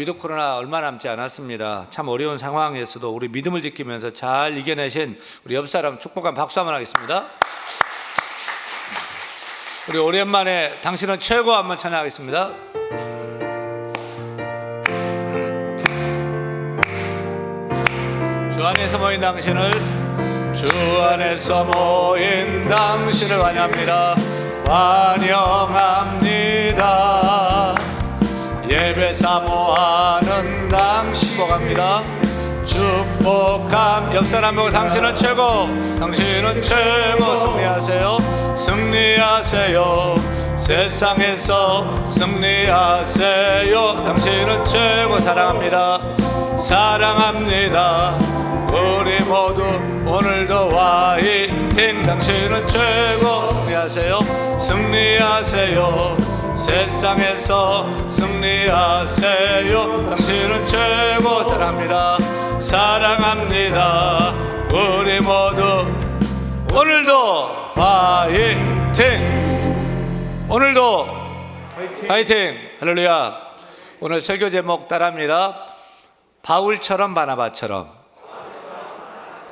위드 코로나 얼마 남지 않았습니다. 참 어려운 상황에서도 우리 믿음을 지키면서 잘 이겨내신 우리 옆 사람 축복한 박수 한번 하겠습니다. 우리 오랜만에 당신은 최고 한번 찬양하겠습니다. 주 안에서 모인 당신을, 주 안에서 모인 당신을 환영합니다. 환영합니다. 예배 사모하는 당신 축복합니다. 축복함. 옆 사람 보고 당신은 최고, 당신은 최고. 승리하세요, 승리하세요. 세상에서 승리하세요. 당신은 최고. 사랑합니다, 사랑합니다. 우리 모두 오늘도 화이팅. 당신은 최고. 승리하세요, 승리하세요. 세상에서 승리하세요. 당신은 최고. 사랑합니다, 사랑합니다. 우리 모두 오늘도 화이팅. 오늘도 화이팅. 할렐루야. 오늘 설교 제목 따라합니다. 바울처럼 바나바처럼.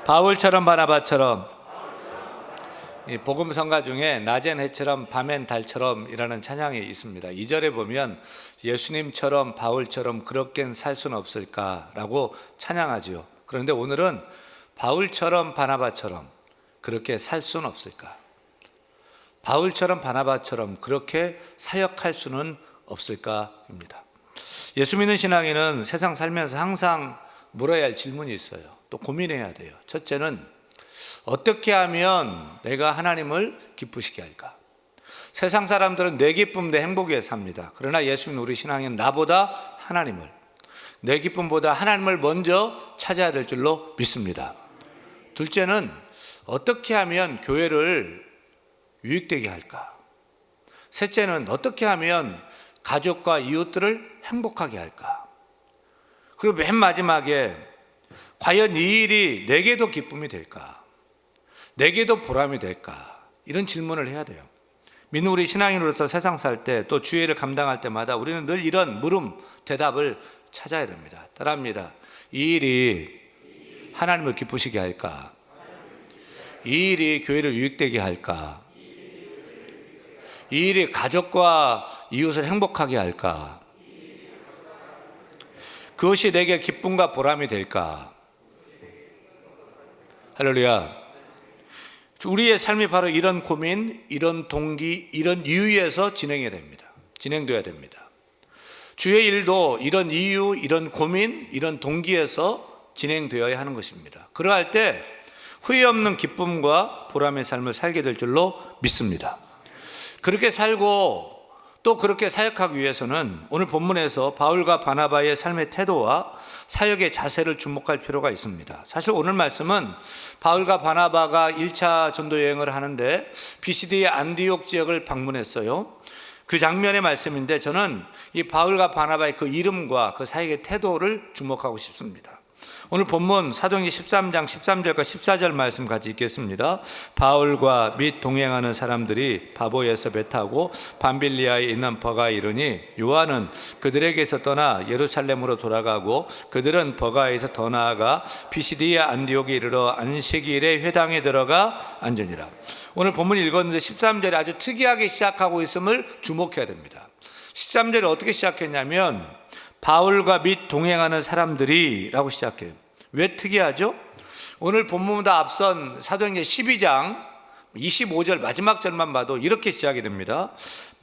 바울처럼 바나바처럼. 이 복음성가 중에 낮엔 해처럼 밤엔 달처럼 이라는 찬양이 있습니다. 2절에 보면 예수님처럼 바울처럼 그렇게 살 수는 없을까라고 찬양하지요. 그런데 오늘은 바울처럼 바나바처럼 그렇게 살 수는 없을까, 바울처럼 바나바처럼 그렇게 사역할 수는 없을까입니다. 예수 믿는 신앙인은 세상 살면서 항상 물어야 할 질문이 있어요. 또 고민해야 돼요. 첫째는 어떻게 하면 내가 하나님을 기쁘시게 할까? 세상 사람들은 내 기쁨, 내 행복에 삽니다. 그러나 예수 믿는 우리 신앙인 나보다 하나님을, 내 기쁨보다 하나님을 먼저 찾아야 될 줄로 믿습니다. 둘째는 어떻게 하면 교회를 유익되게 할까? 셋째는 어떻게 하면 가족과 이웃들을 행복하게 할까? 그리고 맨 마지막에 과연 이 일이 내게도 기쁨이 될까? 내게도 보람이 될까? 이런 질문을 해야 돼요. 믿는 우리 신앙인으로서 세상 살 때, 또 주의를 감당할 때마다 우리는 늘 이런 물음, 대답을 찾아야 됩니다. 따라합니다. 이 일이 하나님을 기쁘시게 할까? 이 일이 교회를 유익되게 할까? 이 일이 가족과 이웃을 행복하게 할까? 그것이 내게 기쁨과 보람이 될까? 할렐루야. 우리의 삶이 바로 이런 고민, 이런 동기, 이런 이유에서 진행돼야 됩니다. 주의 일도 이런 이유, 이런 고민, 이런 동기에서 진행되어야 하는 것입니다. 그러할 때 후회 없는 기쁨과 보람의 삶을 살게 될 줄로 믿습니다. 그렇게 살고 또 그렇게 사역하기 위해서는 오늘 본문에서 바울과 바나바의 삶의 태도와 사역의 자세를 주목할 필요가 있습니다. 사실 오늘 말씀은 바울과 바나바가 1차 전도 여행을 하는데 비시디의 안디옥 지역을 방문했어요. 그 장면의 말씀인데 저는 이 바울과 바나바의 그 이름과 그 사역의 태도를 주목하고 싶습니다. 오늘 본문 사도행전 13장 13절과 14절 말씀 같이 읽겠습니다. 바울과 및 동행하는 사람들이 바보에서 배 타고 밤빌리아에 있는 버가에 이르니 요한은 그들에게서 떠나 예루살렘으로 돌아가고 그들은 버가에서 더 나아가 비시디아 안디옥에 이르러 안식일에 회당에 들어가 앉으니라. 오늘 본문 읽었는데 13절에 아주 특이하게 시작하고 있음을 주목해야 됩니다. 13절에 어떻게 시작했냐면 바울과 및 동행하는 사람들이 라고 시작해요. 왜 특이하죠? 오늘 본문보다 앞선 사도행전 12장 25절 마지막 절만 봐도 이렇게 시작이 됩니다.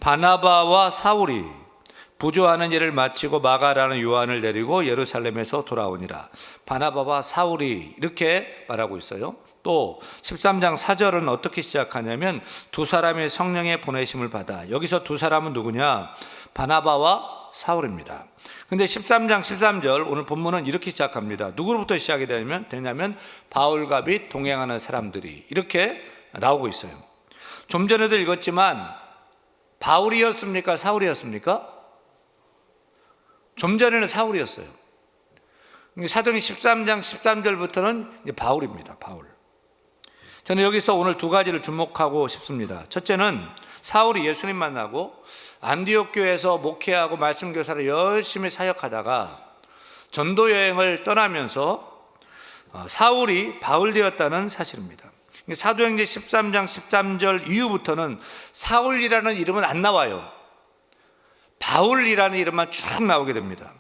바나바와 사울이 부조하는 일을 마치고 마가라는 요한을 데리고 예루살렘에서 돌아오니라. 바나바와 사울이 이렇게 말하고 있어요. 또 13장 4절은 어떻게 시작하냐면 두 사람의 성령의 보내심을 받아. 여기서 두 사람은 누구냐? 바나바와 사울입니다. 근데 13장 13절 오늘 본문은 이렇게 시작합니다. 누구로부터 시작이 되냐면 바울과 및 동행하는 사람들이 이렇게 나오고 있어요. 좀 전에도 읽었지만 바울이었습니까? 사울이었습니까? 좀 전에는 사울이었어요. 사도행전 13장 13절부터는 바울입니다. 바울. 저는 여기서 오늘 두 가지를 주목하고 싶습니다. 첫째는 사울이 예수님 만나고 안디옥 교회에서 목회하고 말씀 교사를 열심히 사역하다가 전도 여행을 떠나면서 사울이 바울 되었다는 사실입니다. 사도행전 13장 13절 이후부터는 사울이라는 이름은 안 나와요. 바울이라는 이름만 쭉 나오게 됩니다.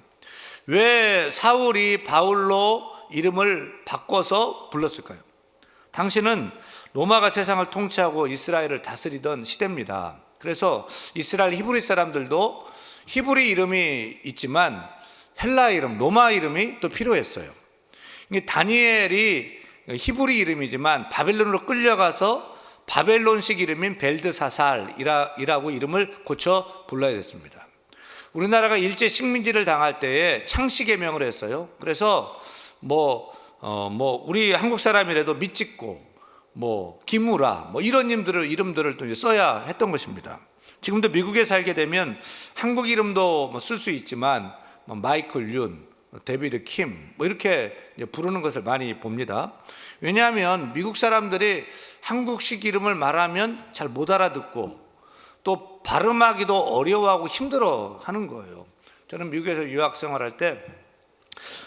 왜 사울이 바울로 이름을 바꿔서 불렀을까요? 당시는 로마가 세상을 통치하고 이스라엘을 다스리던 시대입니다. 그래서 이스라엘 히브리 사람들도 히브리 이름이 있지만 헬라 이름, 로마 이름이 또 필요했어요. 다니엘이 히브리 이름이지만 바벨론으로 끌려가서 바벨론식 이름인 벨드사살이라고 이름을 고쳐 불러야 됐습니다. 우리나라가 일제 식민지를 당할 때에 창씨 개명을 했어요. 그래서 우리 한국 사람이라도 밑짓고 기무라 이런 이름들을 또 써야 했던 것입니다. 지금도 미국에 살게 되면 한국 이름도 쓸 수 있지만 마이클 윤, 데비드 킴 이렇게 부르는 것을 많이 봅니다. 왜냐하면 미국 사람들이 한국식 이름을 말하면 잘 못 알아듣고 또 발음하기도 어려워하고 힘들어 하는 거예요. 저는 미국에서 유학 생활할 때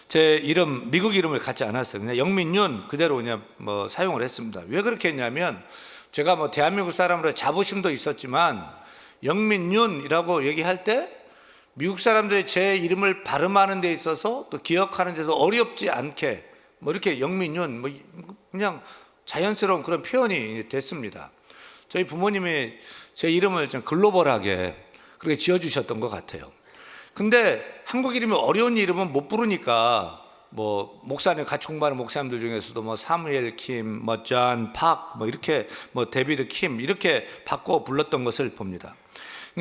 제 이름, 미국 이름을 갖지 않았어요. 그냥 영민윤 그대로 그냥 사용을 했습니다. 왜 그렇게 했냐면 제가 대한민국 사람으로 자부심도 있었지만 영민윤이라고 얘기할 때 미국 사람들이 제 이름을 발음하는 데 있어서 또 기억하는 데도 어렵지 않게 이렇게 영민윤 그냥 자연스러운 그런 표현이 됐습니다. 저희 부모님이 제 이름을 좀 글로벌하게 그렇게 지어주셨던 것 같아요. 근데 한국 이름이 어려운 이름은 못 부르니까 목사님 같이 공부하는 목사님들 중에서도 사무엘 킴, 존 팍 이렇게 데비드 킴 이렇게 바꿔 불렀던 것을 봅니다.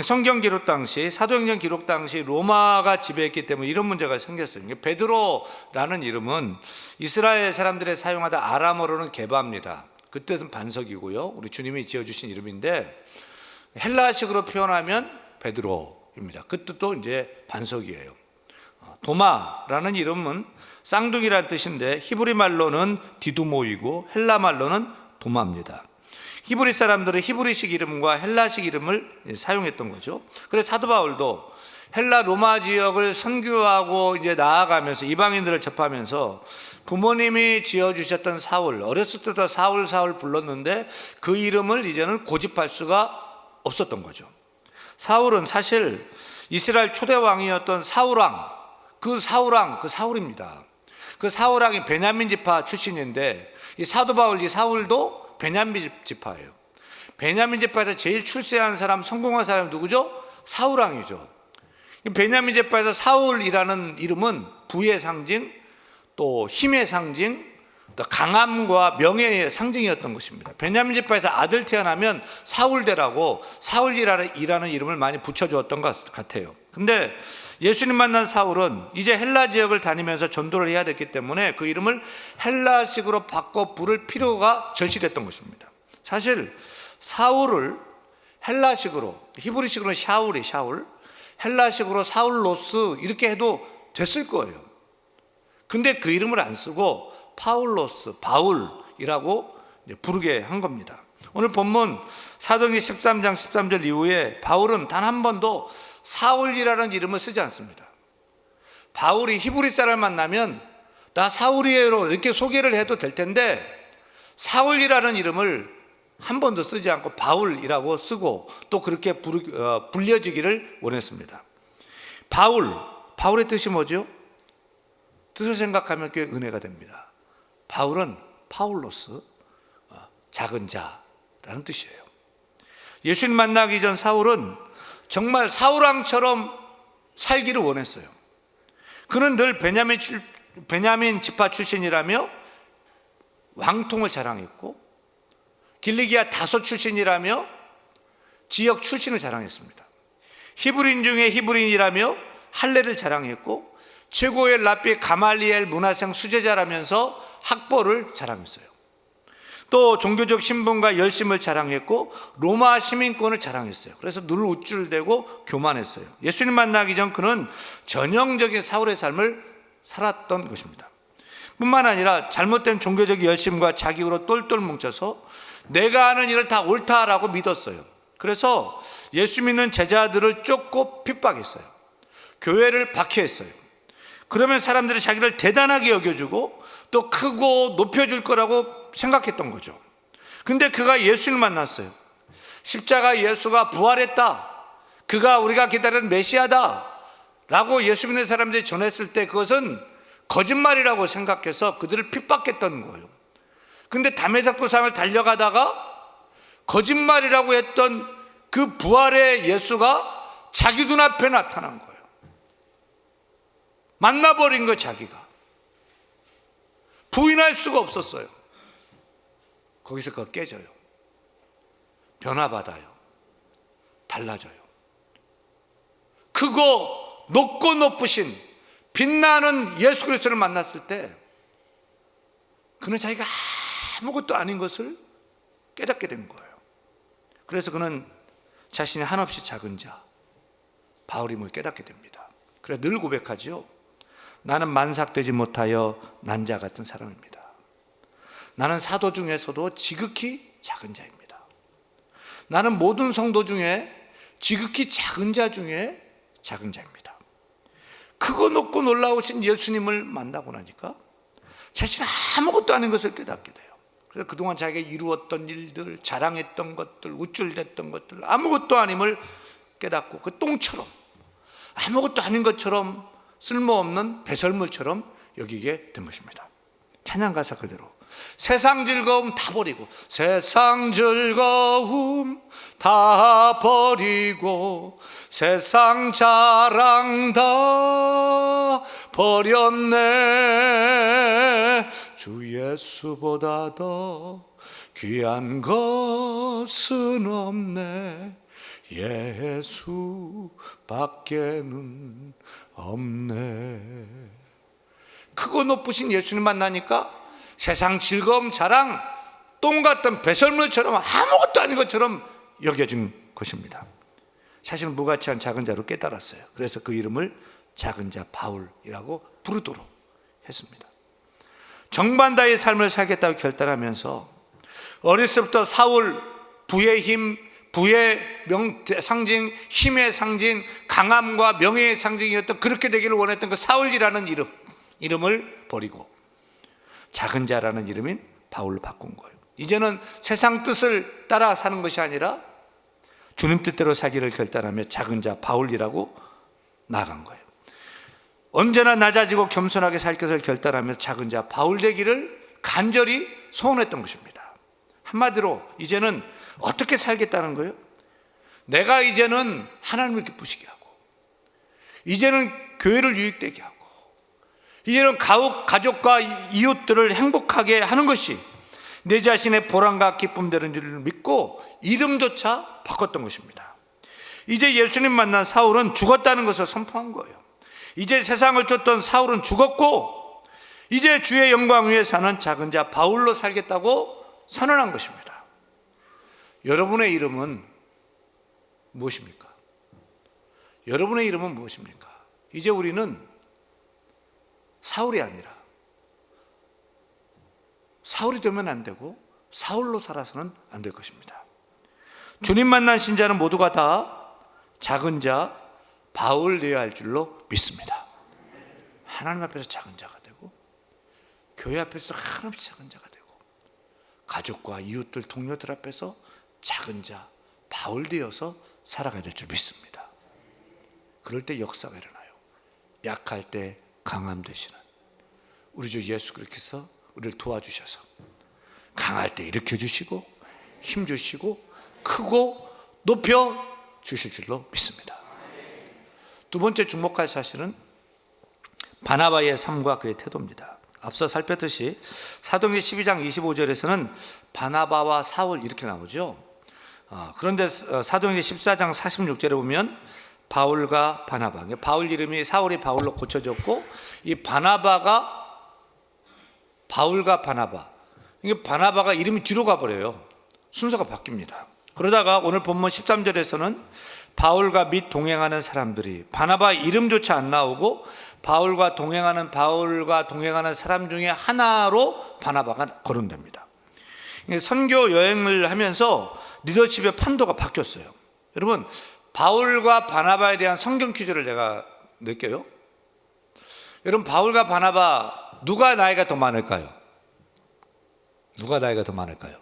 성경 기록 당시, 사도행전 기록 당시 로마가 지배했기 때문에 이런 문제가 생겼어요. 베드로라는 이름은 이스라엘 사람들이 사용하다 아람어로는 게바입니다. 그 뜻은 반석이고요. 우리 주님이 지어주신 이름인데 헬라식으로 표현하면 베드로입니다. 그 뜻도 이제 반석이에요. 도마라는 이름은 쌍둥이라는 뜻인데 히브리 말로는 디두모이고 헬라 말로는 도마입니다. 히브리 사람들은 히브리식 이름과 헬라식 이름을 사용했던 거죠. 그래서 사도 바울도 헬라 로마 지역을 선교하고 이제 나아가면서 이방인들을 접하면서 부모님이 지어주셨던 사울, 어렸을 때부터 사울 불렀는데 그 이름을 이제는 고집할 수가 없었던 거죠. 사울은 사실 이스라엘 초대 왕이었던 사울왕, 그 사울입니다. 그 사울왕이 베냐민 지파 출신인데 이 사도 바울 이 사울도 베냐민 지파예요. 베냐민 지파에서 제일 출세한 사람, 성공한 사람이 누구죠? 사울왕이죠. 베냐민 지파에서 사울이라는 이름은 부의 상징, 또 힘의 상징, 또 강함과 명예의 상징이었던 것입니다. 베냐민 지파에서 아들 태어나면 사울대라고 사울이라는 이름을 많이 붙여주었던 것 같아요. 근데 예수님 만난 사울은 이제 헬라 지역을 다니면서 전도를 해야 됐기 때문에 그 이름을 헬라식으로 바꿔 부를 필요가 절실했던 것입니다. 사실 사울을 헬라식으로, 히브리식으로는 샤울, 헬라식으로 사울로스 이렇게 해도 됐을 거예요. 근데 그 이름을 안 쓰고 바울이라고 부르게 한 겁니다. 오늘 본문 사도행전 13장 13절 이후에 바울은 단 한 번도 사울이라는 이름을 쓰지 않습니다. 바울이 히브리 사람을 만나면 나 사울이에요 이렇게 소개를 해도 될 텐데 사울이라는 이름을 한 번도 쓰지 않고 바울이라고 쓰고 또 그렇게 불려지기를 원했습니다. 바울의 뜻이 뭐죠? 뜻을 생각하면 꽤 은혜가 됩니다. 바울은 파울로스, 작은 자라는 뜻이에요. 예수님 만나기 전 사울은 정말 사울왕처럼 살기를 원했어요. 그는 늘 베냐민 지파 출신이라며 왕통을 자랑했고 길리기아 다소 출신이라며 지역 출신을 자랑했습니다. 히브리인 중에 히브리인이라며 할례를 자랑했고 최고의 랍비 가말리엘 문화생 수제자라면서 학벌을 자랑했어요. 또 종교적 신분과 열심을 자랑했고 로마 시민권을 자랑했어요. 그래서 늘 우쭐대고 교만했어요. 예수님 만나기 전 그는 전형적인 사울의 삶을 살았던 것입니다. 뿐만 아니라 잘못된 종교적 열심과 자기로 똘똘 뭉쳐서 내가 하는 일을 다 옳다라고 믿었어요. 그래서 예수 믿는 제자들을 쫓고 핍박했어요. 교회를 박해했어요. 그러면 사람들이 자기를 대단하게 여겨주고 또 크고 높여줄 거라고 생각했던 거죠. 근데 그가 예수를 만났어요. 십자가 예수가 부활했다, 그가 우리가 기다리는 메시아다 라고 예수 믿는 사람들이 전했을 때 그것은 거짓말이라고 생각해서 그들을 핍박했던 거예요. 근데 다메섹 도상을 달려가다가 거짓말이라고 했던 그 부활의 예수가 자기 눈앞에 나타난 거예요. 만나버린 거, 자기가 부인할 수가 없었어요. 거기서 그거 깨져요. 변화받아요. 달라져요. 크고 높고 높으신 빛나는 예수 그리스도를 만났을 때 그는 자기가 아무것도 아닌 것을 깨닫게 된 거예요. 그래서 그는 자신이 한없이 작은 자 바울임을 깨닫게 됩니다. 그래서 늘 고백하지요. 나는 만삭되지 못하여 난 자 같은 사람입니다. 나는 사도 중에서도 지극히 작은 자입니다. 나는 모든 성도 중에 지극히 작은 자 중에 작은 자입니다. 크고 높고 놀라우신 예수님을 만나고 나니까 자신은 아무것도 아닌 것을 깨닫게 돼요. 그래서 그동안 자기가 이루었던 일들, 자랑했던 것들, 우쭐댔던 것들 아무것도 아님을 깨닫고 그 똥처럼 아무것도 아닌 것처럼 쓸모없는 배설물처럼 여기게 된 것입니다. 찬양 가사 그대로 세상 즐거움 다 버리고, 세상 즐거움 다 버리고 세상 자랑 다 버렸네. 주 예수보다 더 귀한 것은 없네. 예수밖에는 없네. 크고 높으신 예수님 만나니까 세상 즐거움 자랑 똥 같은 배설물처럼 아무것도 아닌 것처럼 여겨진 것입니다. 사실은 무가치한 작은 자로 깨달았어요. 그래서 그 이름을 작은 자 바울이라고 부르도록 했습니다. 정반대의 삶을 살겠다고 결단하면서 어렸을 때부터 사울, 부의 힘, 부의 상징, 힘의 상징, 강함과 명예의 상징이었던, 그렇게 되기를 원했던 그 사울이라는 이름을 버리고 작은 자라는 이름인 바울로 바꾼 거예요. 이제는 세상 뜻을 따라 사는 것이 아니라 주님 뜻대로 살기를 결단하며 작은 자 바울이라고 나아간 거예요. 언제나 낮아지고 겸손하게 살 것을 결단하며 작은 자 바울 되기를 간절히 소원했던 것입니다. 한마디로 이제는 어떻게 살겠다는 거예요? 내가 이제는 하나님을 기쁘시게 하고, 이제는 교회를 유익되게 하고, 이제는 가족과 이웃들을 행복하게 하는 것이 내 자신의 보람과 기쁨 되는 줄 믿고 이름조차 바꿨던 것입니다. 이제 예수님 만난 사울은 죽었다는 것을 선포한 거예요. 이제 세상을 쫓던 사울은 죽었고 이제 주의 영광 위에 사는 작은 자 바울로 살겠다고 선언한 것입니다. 여러분의 이름은 무엇입니까? 여러분의 이름은 무엇입니까? 이제 우리는 사울이 아니라 사울이 되면 안 되고 사울로 살아서는 안 될 것입니다. 주님 만난 신자는 모두가 다 작은 자 바울 되어야 할 줄로 믿습니다. 하나님 앞에서 작은 자가 되고, 교회 앞에서 한없이 작은 자가 되고, 가족과 이웃들, 동료들 앞에서 작은 자 바울 되어서 살아가야 될 줄 믿습니다. 그럴 때 역사가 일어나요. 약할 때 강함 되시는 우리 주 예수 그리스도께서 우리를 도와주셔서 강할 때 일으켜 주시고 힘 주시고 크고 높여 주실 줄로 믿습니다. 두 번째 주목할 사실은 바나바의 삶과 그의 태도입니다. 앞서 살폈듯이 사도행전 12장 25절에서는 바나바와 사울 이렇게 나오죠. 그런데 사도행전 14장 46절에 보면 바울과 바나바, 바울 이름이 사울이 바울로 고쳐졌고 이 바나바가 바울과 바나바, 이게 바나바가 이름이 뒤로 가버려요. 순서가 바뀝니다. 그러다가 오늘 본문 13절에서는 바울과 및 동행하는 사람들이, 바나바 이름조차 안 나오고 바울과 동행하는 사람 중에 하나로 바나바가 거론됩니다. 선교 여행을 하면서 리더십의 판도가 바뀌었어요. 여러분, 바울과 바나바에 대한 성경 퀴즈를 내가 낼게요. 여러분, 바울과 바나바 누가 나이가 더 많을까요? 누가 나이가 더 많을까요?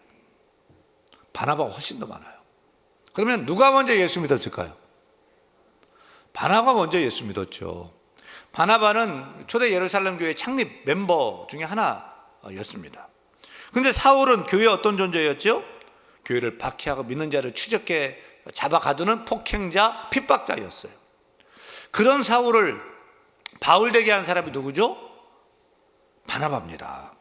바나바가 훨씬 더 많아요. 그러면 누가 먼저 예수 믿었을까요? 바나바가 먼저 예수 믿었죠. 바나바는 초대 예루살렘 교회 창립 멤버 중에 하나였습니다. 그런데 사울은 교회의 어떤 존재였죠? 교회를 박해하고 믿는 자를 추적해 잡아가두는 폭행자, 핍박자였어요. 그런 사울을 바울 되게 한 사람이 누구죠? 바나바입니다.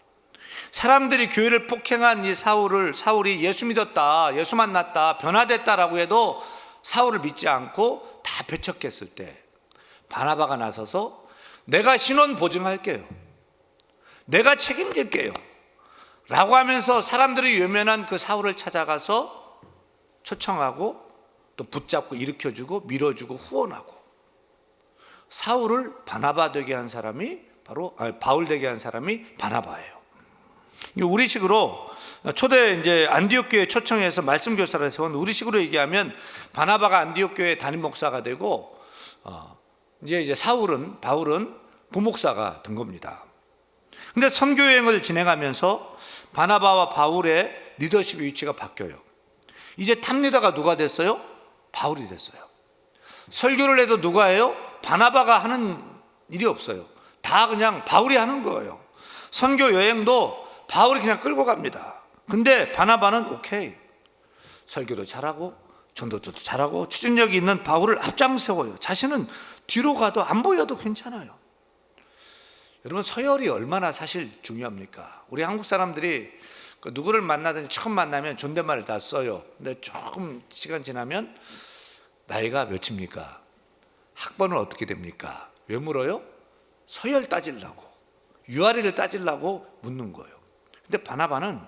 사람들이 교회를 폭행한 이 사울이 예수 믿었다, 예수 만났다, 변화됐다라고 해도 사울을 믿지 않고 다 배척했을 때 바나바가 나서서 내가 신원 보증할게요, 내가 책임질게요 라고 하면서 사람들이 외면한 그 사울을 찾아가서 초청하고 또 붙잡고 일으켜주고 밀어주고 후원하고, 사울을 바나바 되게 한 사람이 바울 되게 한 사람이 바나바예요. 우리식으로 초대 이제 안디옥 교회 초청해서 말씀 교사를 세운 우리식으로 얘기하면 바나바가 안디옥 교회 담임 목사가 되고 이제 바울은 부목사가 된 겁니다. 근데 선교 여행을 진행하면서 바나바와 바울의 리더십의 위치가 바뀌어요. 이제 탑리더가 누가 됐어요? 바울이 됐어요. 설교를 해도 누가 해요? 바나바가 하는 일이 없어요. 다 그냥 바울이 하는 거예요. 선교 여행도 바울이 그냥 끌고 갑니다. 근데 바나바는 오케이, 설교도 잘하고 전도도 잘하고 추진력이 있는 바울을 앞장세워요. 자신은 뒤로 가도 안 보여도 괜찮아요. 여러분, 서열이 얼마나 사실 중요합니까? 우리 한국 사람들이 누구를 만나든지 처음 만나면 존댓말을 다 써요. 근데 조금 시간 지나면 나이가 몇입니까? 학번은 어떻게 됩니까? 왜 물어요? 서열 따지려고, 유아리를 따지려고 묻는 거예요. 근데 바나바는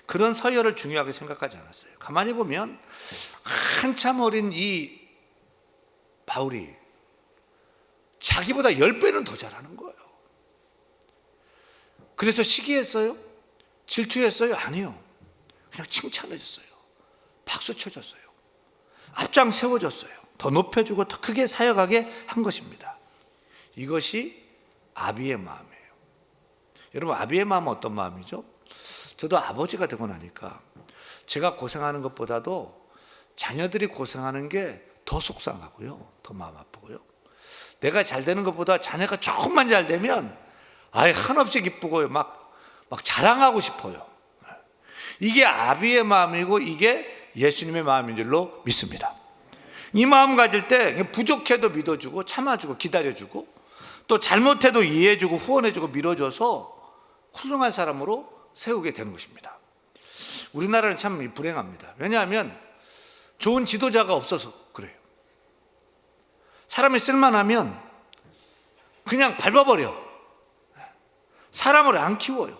그런 서열을 중요하게 생각하지 않았어요. 가만히 보면 한참 어린 이 바울이 자기보다 10배는 더 잘하는 거예요. 그래서 시기했어요? 질투했어요? 아니요. 그냥 칭찬해줬어요. 박수 쳐줬어요. 앞장 세워줬어요. 더 높여주고 더 크게 사역하게 한 것입니다. 이것이 아비의 마음이에요. 여러분, 아비의 마음은 어떤 마음이죠? 저도 아버지가 되고 나니까 제가 고생하는 것보다도 자녀들이 고생하는 게 더 속상하고요, 더 마음 아프고요. 내가 잘 되는 것보다 자녀가 조금만 잘 되면 한없이 기쁘고요, 막 자랑하고 싶어요. 이게 아비의 마음이고 이게 예수님의 마음인 줄로 믿습니다. 이 마음 가질 때 부족해도 믿어주고 참아주고 기다려주고 또 잘못해도 이해해주고 후원해주고 밀어줘서 훌륭한 사람으로 세우게 되는 것입니다. 우리나라는 참 불행합니다. 왜냐하면 좋은 지도자가 없어서 그래요. 사람이 쓸만하면 그냥 밟아버려. 사람을 안 키워요.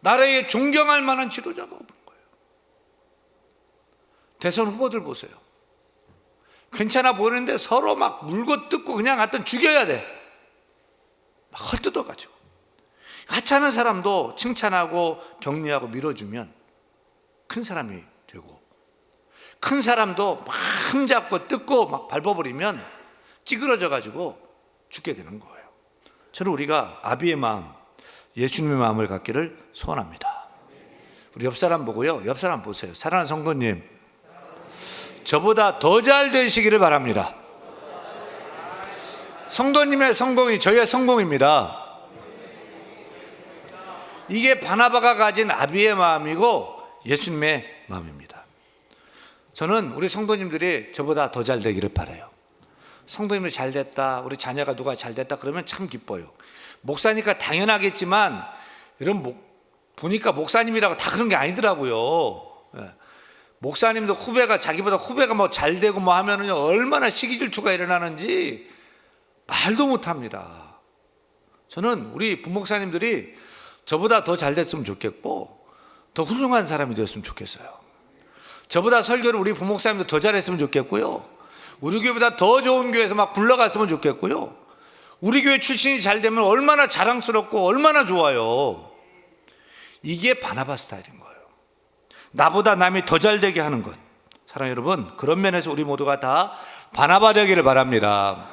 나라에 존경할 만한 지도자가 없는 거예요. 대선 후보들 보세요. 괜찮아 보이는데 서로 막 물고 뜯고 그냥 하여튼 죽여야 돼. 막 헐뜯어가지고. 하찮은 사람도 칭찬하고 격려하고 밀어주면 큰 사람이 되고, 큰 사람도 막 흠잡고 뜯고 막 밟아버리면 찌그러져가지고 죽게 되는 거예요. 저는 우리가 아비의 마음, 예수님의 마음을 갖기를 소원합니다. 우리 옆 사람 보고요, 옆 사람 보세요. 사랑하는 성도님, 저보다 더 잘 되시기를 바랍니다. 성도님의 성공이 저희의 성공입니다. 이게 바나바가 가진 아비의 마음이고 예수님의 마음입니다. 저는 우리 성도님들이 저보다 더 잘 되기를 바라요. 성도님이 잘 됐다, 우리 자녀가 누가 잘 됐다 그러면 참 기뻐요. 목사니까 당연하겠지만 여러분, 보니까 목사님이라고 다 그런 게 아니더라고요. 목사님도 자기보다 후배가 뭐 잘 되고 뭐 하면은요, 얼마나 시기질투가 일어나는지 말도 못합니다. 저는 우리 부목사님들이 저보다 더 잘 됐으면 좋겠고 더 훌륭한 사람이 되었으면 좋겠어요. 저보다 설교를 우리 부목사님도 더 잘했으면 좋겠고요, 우리 교회보다 더 좋은 교회에서 막 불러갔으면 좋겠고요, 우리 교회 출신이 잘 되면 얼마나 자랑스럽고 얼마나 좋아요. 이게 바나바 스타일인 거예요. 나보다 남이 더 잘 되게 하는 것. 사랑하는 여러분, 그런 면에서 우리 모두가 다 바나바 되기를 바랍니다.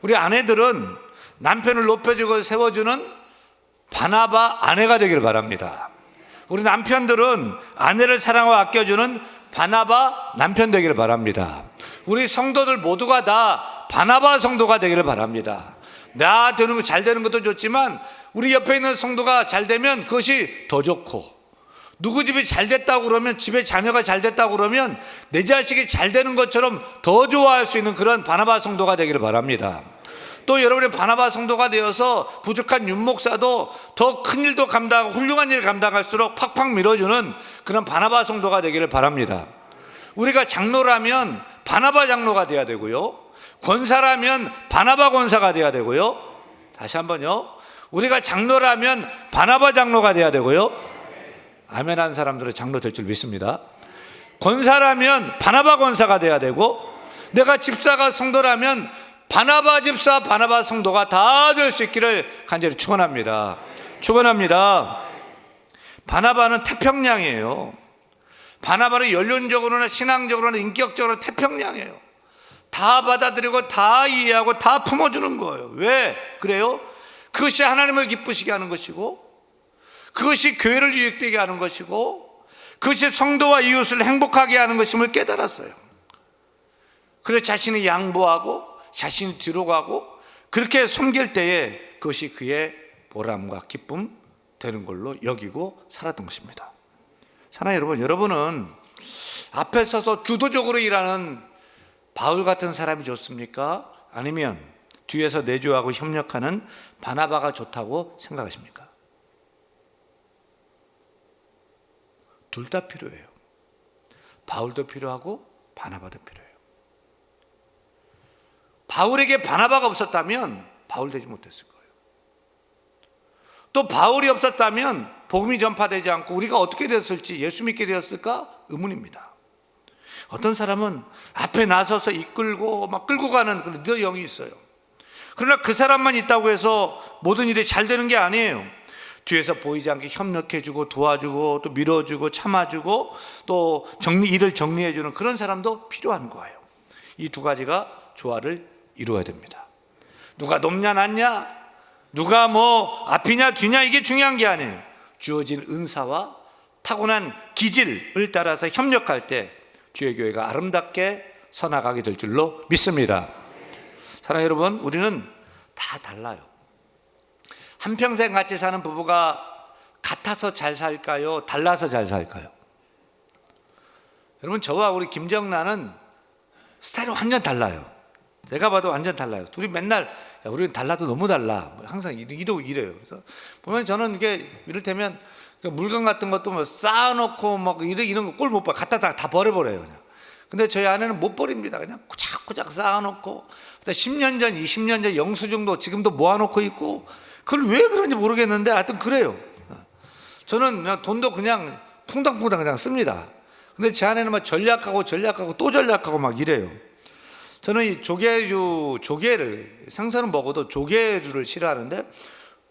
우리 아내들은 남편을 높여주고 세워주는 바나바 아내가 되기를 바랍니다. 우리 남편들은 아내를 사랑하고 아껴주는 바나바 남편 되기를 바랍니다. 우리 성도들 모두가 다 바나바 성도가 되기를 바랍니다. 나 되는 거 잘 되는 것도 좋지만 우리 옆에 있는 성도가 잘 되면 그것이 더 좋고, 누구 집이 잘 됐다고 그러면, 집에 자녀가 잘 됐다고 그러면 내 자식이 잘 되는 것처럼 더 좋아할 수 있는 그런 바나바 성도가 되기를 바랍니다. 또 여러분이 바나바 성도가 되어서 부족한 윤목사도 더 큰 일도 감당하고 훌륭한 일 감당할수록 팍팍 밀어주는 그런 바나바 성도가 되기를 바랍니다. 우리가 장로라면 바나바 장로가 돼야 되고요, 권사라면 바나바 권사가 돼야 되고요, 다시 한번요, 우리가 장로라면 바나바 장로가 돼야 되고요, 아멘한 사람들은 장로 될 줄 믿습니다. 권사라면 바나바 권사가 돼야 되고, 내가 집사가 성도라면 바나바 집사, 바나바 성도가 다 될 수 있기를 간절히 축원합니다. 축원합니다. 바나바는 태평양이에요. 바나바는 연륜적으로나 신앙적으로나 인격적으로 태평양이에요. 다 받아들이고 다 이해하고 다 품어주는 거예요. 왜 그래요? 그것이 하나님을 기쁘시게 하는 것이고, 그것이 교회를 유익되게 하는 것이고, 그것이 성도와 이웃을 행복하게 하는 것임을 깨달았어요. 그래서 자신이 양보하고 자신이 뒤로 가고 그렇게 섬길 때에 그것이 그의 보람과 기쁨 되는 걸로 여기고 살았던 것입니다. 사랑하는 여러분, 여러분은 앞에 서서 주도적으로 일하는 바울 같은 사람이 좋습니까? 아니면 뒤에서 내조하고 협력하는 바나바가 좋다고 생각하십니까? 둘 다 필요해요. 바울도 필요하고 바나바도 필요해요. 바울에게 바나바가 없었다면 바울 되지 못했을 거예요. 또 바울이 없었다면 복음이 전파되지 않고 우리가 어떻게 되었을지, 예수 믿게 되었을까 의문입니다. 어떤 사람은 앞에 나서서 이끌고 막 끌고 가는 그런 영이 있어요. 그러나 그 사람만 있다고 해서 모든 일이 잘 되는 게 아니에요. 뒤에서 보이지 않게 협력해주고 도와주고 또 밀어주고 참아주고 또 일을 정리해주는 그런 사람도 필요한 거예요. 이 두 가지가 조화를 이루어야 됩니다. 누가 높냐 낮냐, 누가 뭐 앞이냐 뒤냐, 이게 중요한 게 아니에요. 주어진 은사와 타고난 기질을 따라서 협력할 때 주의 교회가 아름답게 서나가게 될 줄로 믿습니다. 사랑하는 여러분, 우리는 다 달라요. 한평생 같이 사는 부부가 같아서 잘 살까요? 달라서 잘 살까요? 여러분, 저와 우리 김정란은 스타일이 완전 달라요. 내가 봐도 완전 달라요. 둘이 맨날 야, 우리는 달라도 너무 달라. 항상 이래요. 그래서 보면 저는 이게 이를테면 물건 같은 것도 뭐 쌓아놓고 막 이런 거 꼴 못 봐. 갖다 다 버려버려요. 그냥. 근데 저희 아내는 못 버립니다. 그냥 고작고작 쌓아놓고 10년 전, 20년 전 영수증도 지금도 모아놓고 있고, 그걸 왜 그런지 모르겠는데 하여튼 그래요. 저는 그냥 돈도 그냥 퐁당퐁당 그냥 씁니다. 근데 제 아내는 막 전략하고 또 전략하고 막 이래요. 저는 이 조개를 생선은 먹어도 조개류를 싫어하는데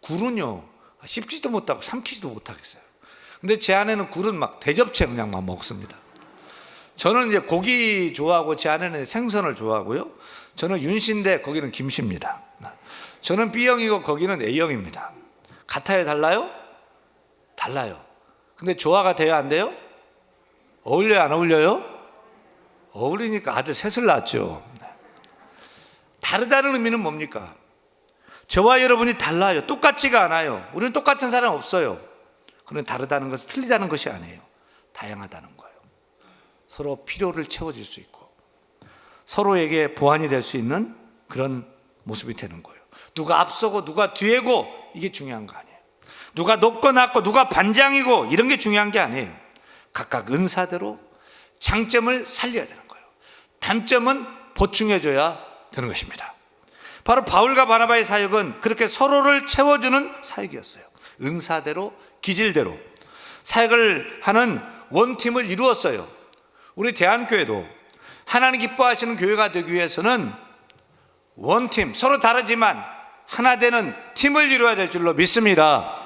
굴은요 씹지도 못하고 삼키지도 못하겠어요. 근데 제 아내는 굴은 막 대접채 그냥 막 먹습니다. 저는 이제 고기 좋아하고 제 아내는 생선을 좋아하고요. 저는 윤씨인데 거기는 김씨입니다. 저는 B형이고 거기는 A형입니다. 같아요, 달라요? 달라요. 근데 조화가 돼요, 안 돼요? 어울려요, 안 어울려요? 어울리니까 아들 셋을 낳았죠. 다르다는 의미는 뭡니까? 저와 여러분이 달라요. 똑같지가 않아요. 우리는 똑같은 사람 없어요. 그런데 다르다는 것은 틀리다는 것이 아니에요. 다양하다는 거예요. 서로 필요를 채워줄 수 있고 서로에게 보완이 될 수 있는 그런 모습이 되는 거예요. 누가 앞서고 누가 뒤에고 이게 중요한 거 아니에요. 누가 높고 낮고 누가 반장이고 이런 게 중요한 게 아니에요. 각각 은사대로 장점을 살려야 되는 거예요. 단점은 보충해줘야 되는 것입니다. 바로 바울과 바나바의 사역은 그렇게 서로를 채워주는 사역이었어요. 은사대로 기질대로 사역을 하는 원팀을 이루었어요. 우리 대한교회도 하나님 기뻐하시는 교회가 되기 위해서는 원팀, 서로 다르지만 하나 되는 팀을 이루어야 될 줄로 믿습니다.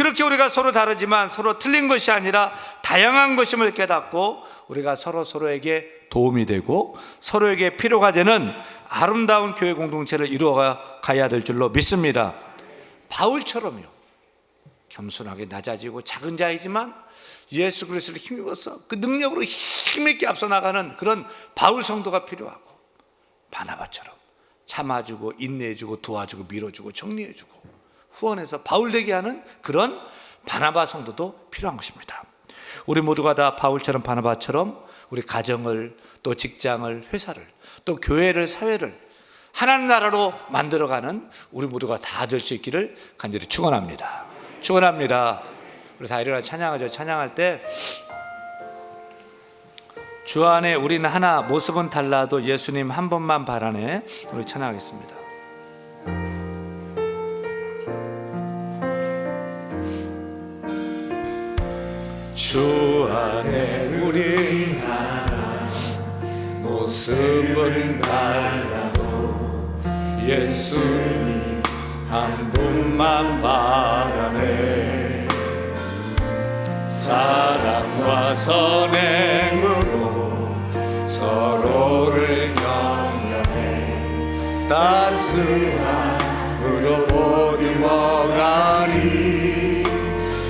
그렇게 우리가 서로 다르지만 서로 틀린 것이 아니라 다양한 것임을 깨닫고 우리가 서로에게 도움이 되고 서로에게 필요가 되는 아름다운 교회 공동체를 이루어가야 될 줄로 믿습니다. 바울처럼요, 겸손하게 낮아지고 작은 자이지만 예수 그리스도를 힘입어서 그 능력으로 힘있게 앞서 나가는 그런 바울 성도가 필요하고, 바나바처럼 참아주고 인내해주고 도와주고 밀어주고 정리해주고 후원해서 바울 되게 하는 그런 바나바 성도도 필요한 것입니다. 우리 모두가 다 바울처럼 바나바처럼 우리 가정을, 또 직장을, 회사를, 또 교회를, 사회를 하나님 나라로 만들어가는 우리 모두가 다 될 수 있기를 간절히 축원합니다. 축원합니다. 우리 다 일어나 찬양하죠. 찬양할 때 주 안에 우리는 하나, 모습은 달라도 예수님 한 번만 바라네. 우리 찬양하겠습니다. 주 안에 우리 하나, 모습은 달라도 예수님 한 분만 바라네. 사랑과 선행으로 서로를 격려해 따스함으로 보듬어가리.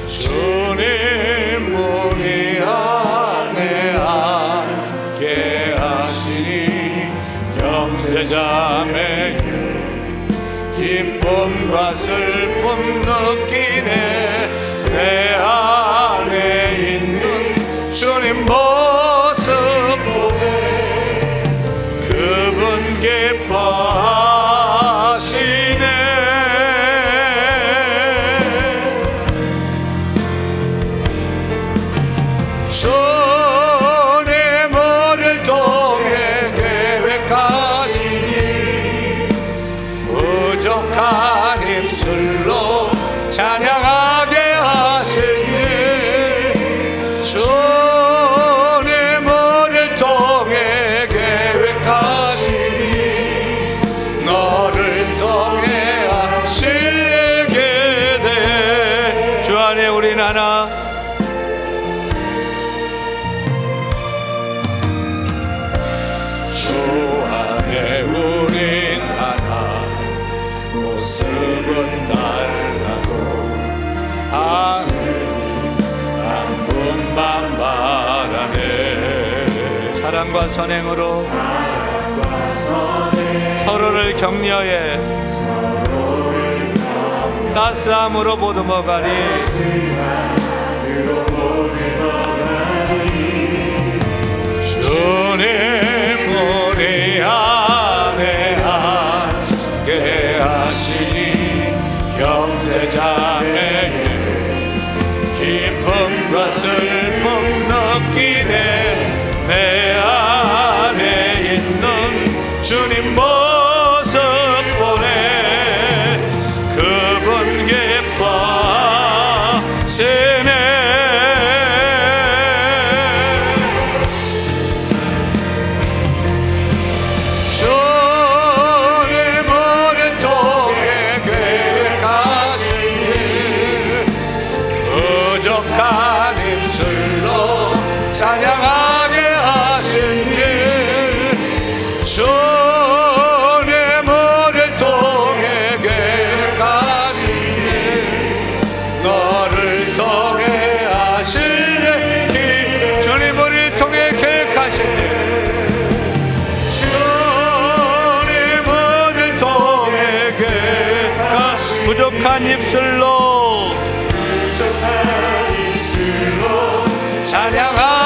주님 우리 안에 함께 하시니 형제자매의 기쁨과 슬픔 느끼네. 내 안에 있는 주님 모습 보네. 그분 기뻐하시네. 주님을 통해 계획하신 일 부족한 입술로 찬양하게 하신 일, 주님을 통해 계획하신 일 너를 통해 하시게 돼. 주 안에 우린 하나, 주 안에 우린 하나, 모습은 달라도 한 분만 바라네. 사랑과 선행으로 서로를 격려해 따스함으로 보듬어가니. 주님 우리 안에 함께 하시니 형제자매의 기쁨과 슬픔 느끼네. 내 안에 있는 주님 모습 보네. 그분 기뻐하시네. 찬양하게 하신 일, 주님을 통해 계획하신 일 너를 통해 하실 일. 주님을 통해 계획하신 일, 주님을 통해 계획하신 부족한 입술로 찬양하